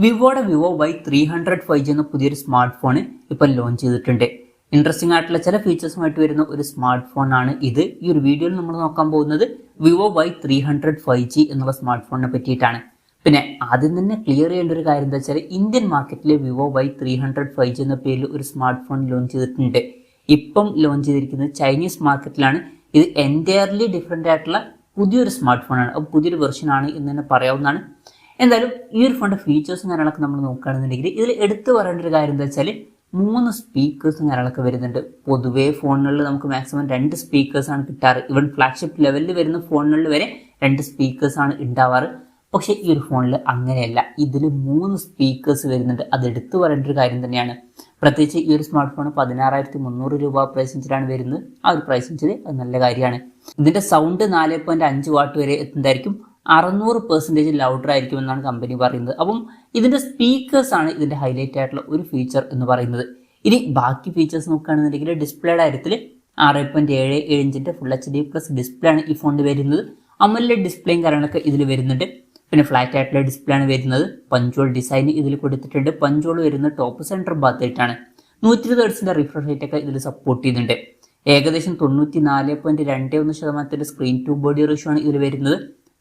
വിവോയുടെ Vivo Y300 5G എന്ന പുതിയൊരു smart phone ഇപ്പോൾ ലോഞ്ച് ചെയ്തിട്ടുണ്ട്. ഇൻട്രസ്റ്റിംഗ് ആയിട്ടുള്ള ചില ഫീച്ചേഴ്സുമായിട്ട് വരുന്ന ഒരു സ്മാർട്ട് ഫോൺ ആണ് ഇത്. ഈ ഒരു വീഡിയോയിൽ നമ്മൾ നോക്കാൻ പോകുന്നത് വിവോ Y300 5G എന്നുള്ള സ്മാർട്ട് ഫോണിനെ പറ്റിയിട്ടാണ്. പിന്നെ ആദ്യം തന്നെ ക്ലിയർ ചെയ്യേണ്ട ഒരു കാര്യം എന്താ വെച്ചാൽ, ഇന്ത്യൻ മാർക്കറ്റിലെ വിവോ Y300 5G എന്ന പേരിൽ ഒരു സ്മാർട്ട് ഫോൺ ലോഞ്ച് ചെയ്തിട്ടുണ്ട്. ഇപ്പം ലോഞ്ച് ചെയ്തിരിക്കുന്നത് ചൈനീസ് മാർക്കറ്റിലാണ്. ഇത് എൻറ്റയർലി ഡിഫറെൻ്റ് ആയിട്ടുള്ള പുതിയൊരു സ്മാർട്ട് ഫോണാണ്. അപ്പോൾ പുതിയൊരു വെർഷനാണ് എന്ന് തന്നെ പറയാവുന്നതാണ്. എന്തായാലും ഈ ഒരു ഫോണിൻ്റെ ഫീച്ചേഴ്സും കാര്യങ്ങളൊക്കെ നമ്മൾ നോക്കുകയാണെന്നുണ്ടെങ്കിൽ ഇതിൽ എടുത്തു പറയേണ്ട ഒരു കാര്യം എന്താ വെച്ചാൽ, 3 സ്പീക്കേഴ്സും കാര്യങ്ങളൊക്കെ വരുന്നുണ്ട്. പൊതുവേ ഫോണുകളിൽ നമുക്ക് മാക്സിമം 2 സ്പീക്കേഴ്സാണ് കിട്ടാറ്. ഈവൻ ഫ്ലാഗ്ഷിപ്പ് ലെവലിൽ വരുന്ന ഫോണുകളിൽ വരെ 2 സ്പീക്കേഴ്സാണ് ഉണ്ടാവാറ്. പക്ഷേ ഈ ഒരു ഫോണിൽ അങ്ങനെയല്ല, ഇതിൽ 3 സ്പീക്കേഴ്സ് വരുന്നുണ്ട്. അത് എടുത്തു പറയേണ്ട ഒരു കാര്യം തന്നെയാണ്. പ്രത്യേകിച്ച് ഈ ഒരു സ്മാർട്ട് ഫോൺ 16,300 രൂപ പ്രൈസ് റേഞ്ചിലാണ് വരുന്നത്. ആ ഒരു പ്രൈസ് റേഞ്ചിൽ അത് നല്ല കാര്യമാണ്. ഇതിൻ്റെ സൗണ്ട് 4.5 വാട്ട് വരെ എത്തുന്നതായിരിക്കും. 600% ലൗഡർ ആയിരിക്കും എന്നാണ് കമ്പനി പറയുന്നത്. അപ്പം ഇതിൻ്റെ സ്പീക്കേഴ്സ് ആണ് ഇതിൻ്റെ ഹൈലൈറ്റ് ആയിട്ടുള്ള ഒരു ഫീച്ചർ എന്ന് പറയുന്നത്. ഇനി ബാക്കി ഫീച്ചേഴ്സ് നോക്കുകയാണെന്നുണ്ടെങ്കിൽ ഡിസ്പ്ലേയുടെ കാര്യത്തിൽ 6.77 ഇഞ്ചിൻ്റെ ഫുൾ HD+ ഡിസ്പ്ലേ ആണ് ഈ ഫോണിൽ വരുന്നത്. AMOLED ഡിസ്പ്ലേയും കാര്യങ്ങളൊക്കെ ഇതിൽ വരുന്നുണ്ട്. പിന്നെ ഫ്ലാറ്റ് ആയിട്ടുള്ള ഡിസ്പ്ലേ ആണ് വരുന്നത്. പഞ്ചോൾ ഡിസൈൻ ഇതിൽ കൊടുത്തിട്ടുണ്ട്. പഞ്ചോൾ വരുന്നത് ടോപ്പ് സെൻറ്റർ ഭാഗത്തായിട്ടാണ്. 120 ഹെർട്സിൻ്റെ റിഫ്രഷ് റേറ്റ് ഒക്കെ ഇതിൽ സപ്പോർട്ട് ചെയ്യുന്നുണ്ട്. ഏകദേശം 94.21% സ്ക്രീൻ ടു ബോഡി റേഷ്യോ ആണ് ഇതിൽ വരുന്നത്.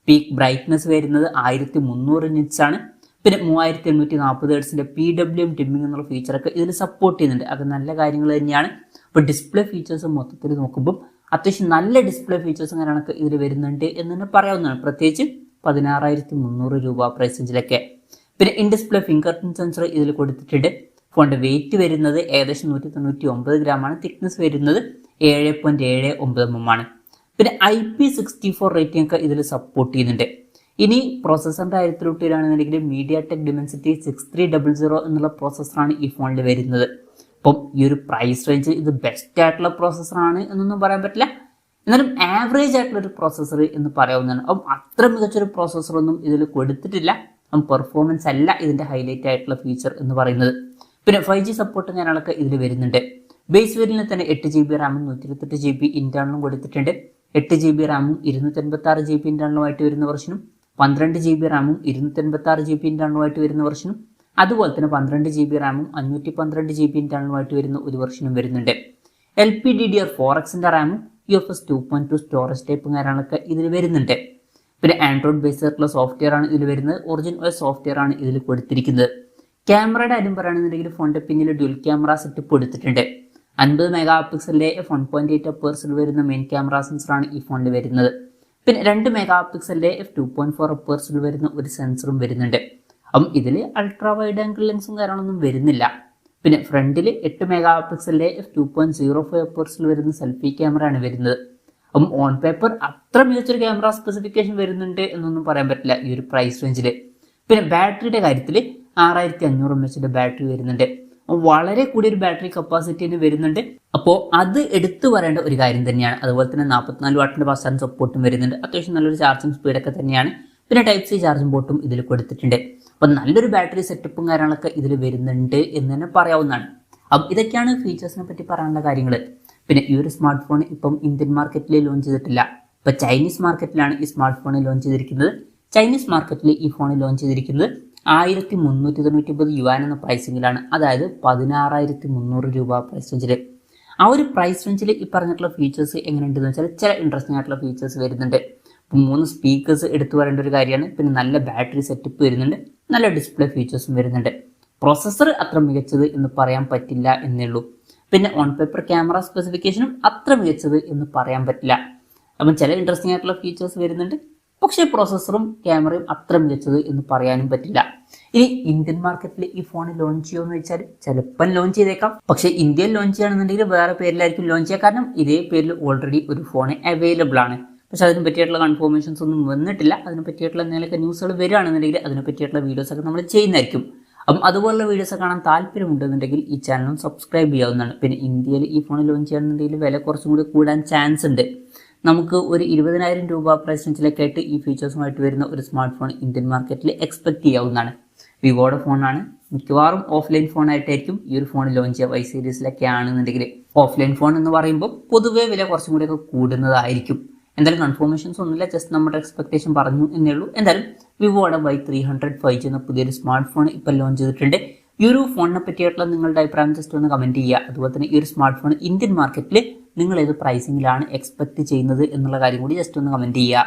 പീക്ക് ബ്രൈറ്റ്നസ് വരുന്നത് 1300 നിറ്റ്സ് ആണ്. പിന്നെ 3840 ഹെർട്സിൻ്റെ PWM ഡിമ്മിംഗ് എന്നുള്ള ഫീച്ചറൊക്കെ ഇതിൽ സപ്പോർട്ട് ചെയ്യുന്നുണ്ട്. അത് നല്ല കാര്യങ്ങൾ തന്നെയാണ്. അപ്പോൾ ഡിസ്പ്ലേ ഫീച്ചേഴ്സ് മൊത്തത്തിൽ നോക്കുമ്പോൾ അത്യാവശ്യം നല്ല ഡിസ്പ്ലേ ഫീച്ചേഴ്സും കാര്യങ്ങളൊക്കെ ഇതിൽ വരുന്നുണ്ട് എന്ന് തന്നെ പറയാവുന്നതാണ്. പ്രത്യേകിച്ച് 16,300 രൂപ പ്രൈസ് റേഞ്ചിലൊക്കെ. പിന്നെ in display finger print sensor ഇതിൽ കൊടുത്തിട്ടുണ്ട്. ഫോണിൻ്റെ വെയിറ്റ് വരുന്നത് ഏകദേശം 199 ഗ്രാമാണ്. തിക്നെസ് വരുന്നത് 7.79 mm ആണ്. പിന്നെ IP64 റേറ്റിംഗ് ഒക്കെ ഇതിൽ സപ്പോർട്ട് ചെയ്യുന്നുണ്ട്. ഇനി പ്രോസസ്സറിൻ്റെ കാര്യത്തിലോട്ട് വരികയാണെന്നുണ്ടെങ്കിൽ MediaTek Dimensity 6300 എന്നുള്ള പ്രോസസ്സറാണ് ഈ ഫോണിൽ വരുന്നത്. അപ്പം ഈ ഒരു പ്രൈസ് റേഞ്ച് ഇത് ബെസ്റ്റ് ആയിട്ടുള്ള പ്രോസസ്സറാണ് എന്നൊന്നും പറയാൻ പറ്റില്ല. എന്നാലും ആവറേജ് ആയിട്ടുള്ള ഒരു പ്രോസസ്സർ എന്ന് പറയാവുന്നതാണ്. അപ്പം അത്ര മികച്ചൊരു പ്രോസസ്സറൊന്നും ഇതിൽ കൊടുത്തിട്ടില്ല. അപ്പം പെർഫോമൻസ് അല്ല ഇതിൻ്റെ ഹൈലൈറ്റ് ആയിട്ടുള്ള ഫീച്ചർ എന്ന് പറയുന്നത്. പിന്നെ 5G സപ്പോർട്ടും കാര്യങ്ങളൊക്കെ ഇതിൽ വരുന്നുണ്ട്. ബേസ് വേരിയന്റിൽ തന്നെ 8GB റാമും 128GB ഇന്റേണലും കൊടുത്തിട്ടുണ്ട്. 8GB റാമും 256GB ഇന്റേണലുമായിട്ട് വരുന്ന വെർഷനും 12GB റാമും 256GB ഇന്റേണലുമായിട്ട് വരുന്ന വെർഷനും അതുപോലെ തന്നെ 12GB റാമും 512GB ഇന്റേണലുമായിട്ട് വരുന്ന ഒരു വെർഷനും വരുന്നുണ്ട്. LPDDR4Xന്റെ റാമും UFS 2.2 സ്റ്റോറേജ് ടൈപ്പും കാര്യങ്ങളൊക്കെ ഇതിൽ വരുന്നുണ്ട്. പിന്നെ ആൻഡ്രോയിഡ് ബേസ്ഡ് ആയിട്ടുള്ള സോഫ്റ്റ്വെയർ ആണ് ഇതിൽ വരുന്നത്. ഒറിജിൻ OS സോഫ്റ്റ്വെയർ ആണ് ഇതിൽ കൊടുത്തിരിക്കുന്നത്. ക്യാമറയുടെ കാര്യം പറയുകയാണെന്നുണ്ടെങ്കിൽ ഫോണിൻ്റെ പിന്നിൽ ഡ്യുവൽ ക്യാമറ സെറ്റപ്പ് കൊടുത്തിട്ടുണ്ട്. 50 മെഗാ പിക്സലിലെ f1.8 അപ്പേഴ്സിൽ വരുന്ന മെയിൻ ക്യാമറ സെൻസറാണ് ഈ ഫോണിൽ വരുന്നത്. പിന്നെ 2 മെഗാ പിക്സലിലെ f2.4 അപ്പേഴ്സിൽ വരുന്ന ഒരു സെൻസറും വരുന്നുണ്ട്. അപ്പം ഇതിൽ അൾട്രാ വൈഡ് ആംഗിൾ ലെൻസും കാര്യങ്ങളൊന്നും വരുന്നില്ല. പിന്നെ ഫ്രണ്ടിൽ 8 മെഗാ പിക്സലിലെ f2.05 അപ്പേഴ്സിൽ വരുന്ന സെൽഫി ക്യാമറയാണ് വരുന്നത്. അപ്പം ഓൺ പേപ്പർ അത്ര മികച്ചൊരു ക്യാമറ സ്പെസിഫിക്കേഷൻ വരുന്നുണ്ട് എന്നൊന്നും പറയാൻ പറ്റില്ല ഈ ഒരു പ്രൈസ് റേഞ്ചിൽ. പിന്നെ ബാറ്ററിയുടെ കാര്യത്തിൽ 6500 mAh ബാറ്ററി വരുന്നുണ്ട്. വളരെ കൂടിയൊരു ബാറ്ററി കപ്പാസിറ്റി വരുന്നുണ്ട്. അപ്പോൾ അത് എടുത്തു പറയേണ്ട ഒരു കാര്യം തന്നെയാണ്. അതുപോലെ തന്നെ 44 വാട്ടിൻ്റെ ഫാസ്റ്റ് ചാർജിംഗ് സപ്പോർട്ടും വരുന്നുണ്ട്. അത്യാവശ്യം നല്ലൊരു ചാർജിങ് സ്പീഡൊക്കെ തന്നെയാണ്. പിന്നെ Type-C ചാർജിംഗ് പോർട്ടും ഇതിൽ കൊടുത്തിട്ടുണ്ട്. അപ്പം നല്ലൊരു ബാറ്ററി സെറ്റപ്പും കാര്യങ്ങളൊക്കെ ഇതിൽ വരുന്നുണ്ട് എന്ന് തന്നെ പറയാവുന്നതാണ്. അപ്പം ഇതൊക്കെയാണ് ഫീച്ചേഴ്സിനെ പറ്റി പറയാനുള്ള കാര്യങ്ങൾ. പിന്നെ ഈ ഒരു സ്മാർട്ട് ഫോൺ ഇപ്പം ഇന്ത്യൻ മാർക്കറ്റിൽ ലോഞ്ച് ചെയ്തിട്ടില്ല. ഇപ്പം ചൈനീസ് മാർക്കറ്റിലാണ് ഈ സ്മാർട്ട് ഫോൺ ലോഞ്ച് ചെയ്തിരിക്കുന്നത്. ചൈനീസ് മാർക്കറ്റിൽ ഈ ഫോൺ ലോഞ്ച് ചെയ്തിരിക്കുന്നത് 1399 യുവാൻ എന്ന പ്രൈസിങ്ങിലാണ്. അതായത് 16,300 രൂപ പ്രൈസ് റേഞ്ചിൽ. ആ ഒരു പ്രൈസ് റേഞ്ചിൽ ഈ പറഞ്ഞിട്ടുള്ള ഫീച്ചേഴ്സ് എങ്ങനെയുണ്ടെന്ന് വെച്ചാൽ ചില ഇൻട്രസ്റ്റിംഗ് ആയിട്ടുള്ള ഫീച്ചേഴ്സ് വരുന്നുണ്ട്. ഇപ്പം 3 സ്പീക്കേഴ്സ് എടുത്തു പറയേണ്ട ഒരു കാര്യമാണ്. പിന്നെ നല്ല ബാറ്ററി സെറ്റപ്പ് വരുന്നുണ്ട്. നല്ല ഡിസ്പ്ലേ ഫീച്ചേഴ്സും വരുന്നുണ്ട്. പ്രോസസ്സർ അത്ര മികച്ചത് എന്ന് പറയാൻ പറ്റില്ല എന്നേ ഉള്ളൂ. പിന്നെ ഓൺ പേപ്പർ ക്യാമറ സ്പെസിഫിക്കേഷനും അത്ര മികച്ചത് എന്ന് പറയാൻ പറ്റില്ല. അപ്പം ചില ഇൻട്രസ്റ്റിംഗ് ആയിട്ടുള്ള ഫീച്ചേഴ്സ് വരുന്നുണ്ട്. പക്ഷേ പ്രോസസ്സറും ക്യാമറയും അത്ര മികച്ചത് എന്ന് പറയാനും പറ്റില്ല. ഇനി ഇന്ത്യൻ മാർക്കറ്റിൽ ഈ ഫോൺ ലോഞ്ച് ചെയ്യുമെന്ന് വെച്ചാൽ ചിലപ്പം ലോഞ്ച് ചെയ്തേക്കാം. പക്ഷേ ഇന്ത്യയിൽ ലോഞ്ച് ചെയ്യുകയാണെന്നുണ്ടെങ്കിൽ വേറെ പേരിലായിരിക്കും ലോഞ്ച് ചെയ്യുക. കാരണം ഇതേ പേരിൽ ഓൾറെഡി ഒരു ഫോൺ അവൈലബിൾ ആണ്. പക്ഷെ അതിനെ പറ്റിയിട്ടുള്ള കൺഫർമേഷൻസ് ഒന്നും വന്നിട്ടില്ല. അതിനെ പറ്റിയിട്ടുള്ള എന്തെങ്കിലുമൊക്കെ ന്യൂസുകൾ വരികയാണെന്നുണ്ടെങ്കിൽ അതിനെ പറ്റിയിട്ടുള്ള വീഡിയോസൊക്കെ നമ്മൾ ചെയ്യുന്നതായിരിക്കും. അപ്പം അതുപോലുള്ള വീഡിയോസ് കാണാൻ താല്പര്യമുണ്ടെന്നുണ്ടെങ്കിൽ ഈ ചാനലും സബ്സ്ക്രൈബ് ചെയ്യാവുന്നതാണ്. പിന്നെ ഇന്ത്യയിൽ ഈ ഫോൺ ലോഞ്ച് ചെയ്യുകയാണെന്നുണ്ടെങ്കിൽ വില കുറച്ചും കൂടി കൂടാൻ ചാൻസ് ഉണ്ട്. നമുക്ക് ഒരു 20,000 രൂപ പ്രൈസ് റേഞ്ചിലൊക്കെ ആയിട്ട് ഈ ഫീച്ചേഴ്സുമായിട്ട് വരുന്ന ഒരു സ്മാർട്ട് ഫോൺ ഇന്ത്യൻ മാർക്കറ്റിൽ എക്സ്പെക്ട് ചെയ്യാവുന്നതാണ്. വിവോയുടെ ഫോണാണ്. മിക്കവാറും ഓഫ്ലൈൻ ഫോണായിട്ടായിരിക്കും ഈ ഒരു ഫോൺ ലോഞ്ച് ചെയ്യുക. Y സീരീസിലൊക്കെ ആണെന്നുണ്ടെങ്കിൽ ഓഫ്ലൈൻ ഫോൺ എന്ന് പറയുമ്പോൾ പൊതുവേ വില കുറച്ചും കൂടിയൊക്കെ കൂടുന്നതായിരിക്കും. എന്തായാലും കൺഫർമേഷൻസ് ഒന്നുമില്ല, ജസ്റ്റ് നമ്മുടെ എക്സ്പെക്ടേഷൻ പറഞ്ഞു എന്നേ ഉള്ളൂ. എന്തായാലും വിവോയുടെ Y300 5G എന്ന പുതിയൊരു സ്മാർട്ട് ഫോൺ ഇപ്പോൾ ലോഞ്ച് ചെയ്തിട്ടുണ്ട്. ഈ ഒരു ഫോണിനെ പറ്റിയിട്ടുള്ള നിങ്ങളുടെ അഭിപ്രായം ജസ്റ്റ് ഒന്ന് കമൻറ്റ് ചെയ്യുക. അതുപോലെ തന്നെ ഈ ഒരു സ്മാർട്ട് ഫോൺ ഇന്ത്യൻ മാർക്കറ്റിൽ നിങ്ങൾ ഏത് പ്രൈസിങ്ങിലാണ് എക്സ്പെക്ട് ചെയ്യുന്നത് എന്നുള്ള കാര്യം കൂടി ജസ്റ്റ് ഒന്ന് കമൻറ്റ് ചെയ്യുക.